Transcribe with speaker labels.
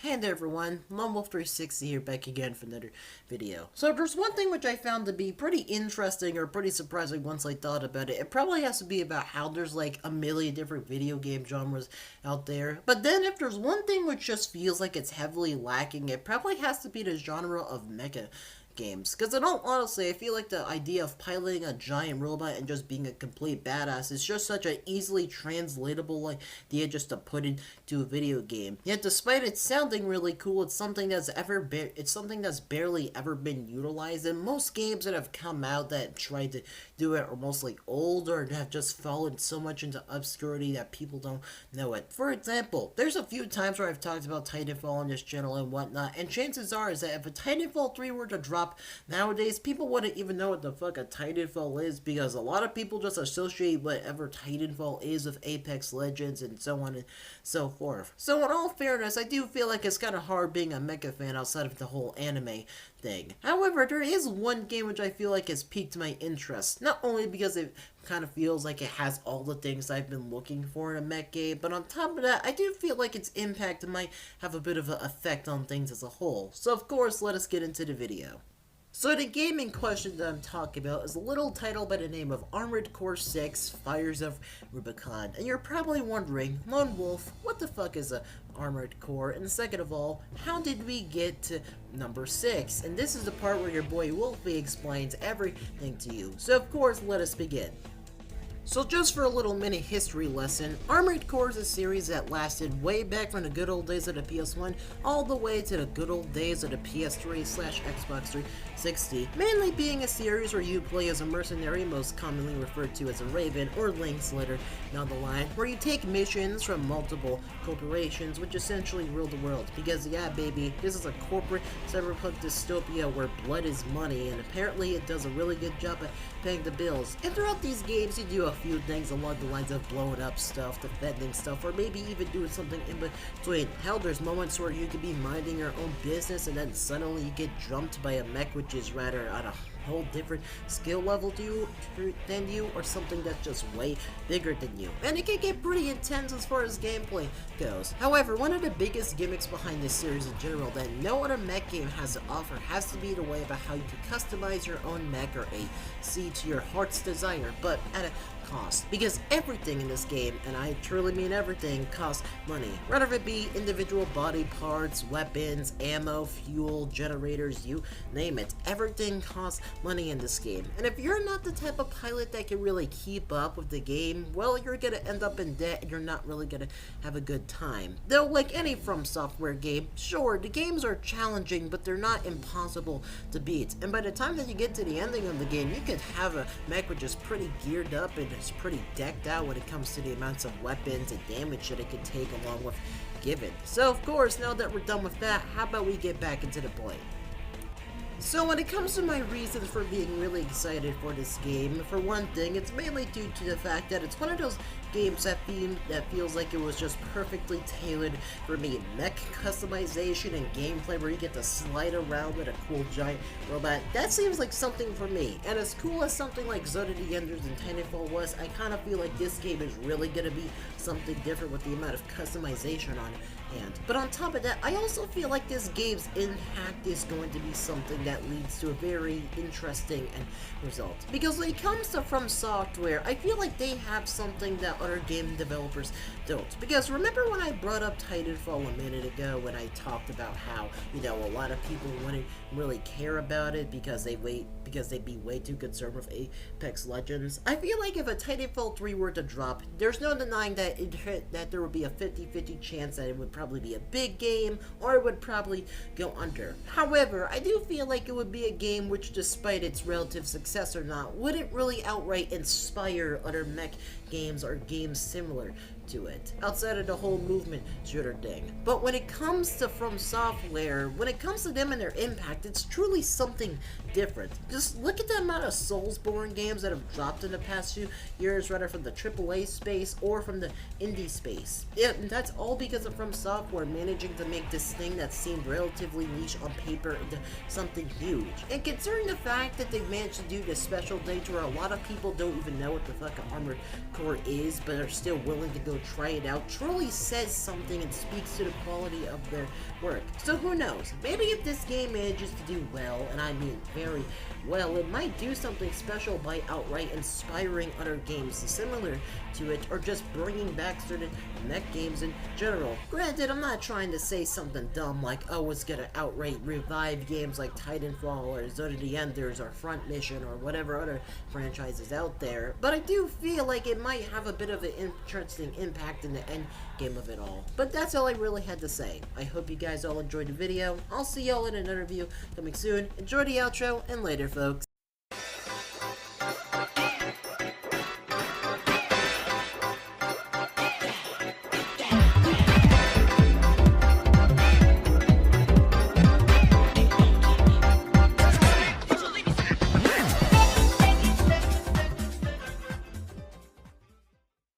Speaker 1: Hey there everyone, LoneWolf360 here, back again for another video. So there's one thing which I found to be pretty interesting or pretty surprising once I thought about it. It probably has to be about how there's like a million different video game genres out there. But then if there's one thing which just feels like it's heavily lacking, it probably has to be the genre of mecha games. Because honestly, I feel like the idea of piloting a giant robot and just being a complete badass is just such an easily translatable idea just to put into a video game. Yet despite it sounding really cool, it's something that's barely ever been utilized, and most games that have come out that tried to do it are mostly old or have just fallen so much into obscurity that people don't know it. For example, there's a few times where I've talked about Titanfall on this channel and whatnot, and chances are is that if a Titanfall 3 were to drop nowadays, people wouldn't even know what the fuck a Titanfall is, because a lot of people just associate whatever Titanfall is with Apex Legends and so on and so forth. So in all fairness, I do feel like it's kind of hard being a mecha fan outside of the whole anime thing. However, there is one game which I feel like has piqued my interest, not only because it kind of feels like it has all the things I've been looking for in a mech game, but on top of that, I do feel like its impact might have a bit of an effect on things as a whole. So of course, let us get into the video. So the game in question that I'm talking about is a little title by the name of Armored Core 6 Fires of Rubicon. And you're probably wondering, Lone Wolf, what the fuck is a Armored Core? And second of all, how did we get to number 6? And this is the part where your boy Wolfie explains everything to you. So of course, let us begin. So just for a little mini history lesson, Armored Core is a series that lasted way back from the good old days of the PS1 all the way to the good old days of the PS3/Xbox 360, mainly being a series where you play as a mercenary, most commonly referred to as a Raven or Lynx later down the line, where you take missions from multiple corporations which essentially rule the world, because yeah baby, this is a corporate cyberpunk dystopia where blood is money, and apparently it does a really good job at paying the bills. And throughout these games you do a few things along the lines of blowing up stuff, defending stuff, or maybe even doing something in between. Hell, there's moments where you could be minding your own business and then suddenly you get jumped by a mech which is rather on a whole different skill level than you, or something that's just way bigger than you. And it can get pretty intense as far as gameplay goes. However, one of the biggest gimmicks behind this series in general that no other mech game has to offer has to be the way about how you can customize your own mech or AC to your heart's desire, but at a cost, because everything in this game, and I truly mean everything, costs money. Whether it be individual body parts, weapons, ammo, fuel, generators, you name it. Everything costs money in this game. And if you're not the type of pilot that can really keep up with the game, well, you're gonna end up in debt and you're not really gonna have a good time. Though, like any From Software game, sure, the games are challenging, but they're not impossible to beat. And by the time that you get to the ending of the game, you could have a mech which is pretty geared up and is pretty decked out when it comes to the amounts of weapons and damage that it can take along with given. So of course, now that we're done with that, how about we get back into the play? So when it comes to my reasons for being really excited for this game, for one thing, it's mainly due to the fact that it's one of those games that feels like it was just perfectly tailored for me. Mech customization and gameplay where you get to slide around with a cool giant robot, that seems like something for me. And as cool as something like Zone of the Enders and Titanfall was, I kind of feel like this game is really going to be something different with the amount of customization on hand. But on top of that, I also feel like this game's impact is going to be something that leads to a very interesting end result. Because when it comes to From Software, I feel like they have something that other game developers don't. Because remember when I brought up Titanfall a minute ago when I talked about how, you know, a lot of people wouldn't really care about it because they'd be way too concerned with Apex Legends? I feel like if a Titanfall 3 were to drop, there's no denying that there would be a 50-50 chance that it would probably be a big game, or it would probably go under. However, I do feel like it would be a game which, despite its relative success or not, wouldn't really outright inspire other mech games or games similar to it, outside of the whole movement shooter thing. But when it comes to From Software, when it comes to them and their impact, it's truly something different. Just look at the amount of Soulsborne games that have dropped in the past few years, whether from the AAA space or from the indie space. Yeah, and that's all because of From Software managing to make this thing that seemed relatively niche on paper into something huge. And considering the fact that they've managed to do this special thing to where a lot of people don't even know what the fuck Armored Core is, but are still willing to go try it out truly says something and speaks to the quality of their work. So who knows, maybe if this game manages to do well, and I mean very well, it might do something special by outright inspiring other games similar to it, or just bringing back certain mech games in general. Granted, I'm not trying to say something dumb like, oh, it's gonna outright revive games like Titanfall or Zone of the Enders or Front Mission or whatever other franchises out there, but I do feel like it might have a bit of an interesting impact in the end game of it all. But that's all I really had to say. I hope you guys all enjoyed the video. I'll see y'all in another video coming soon. Enjoy the outro, and later, folks.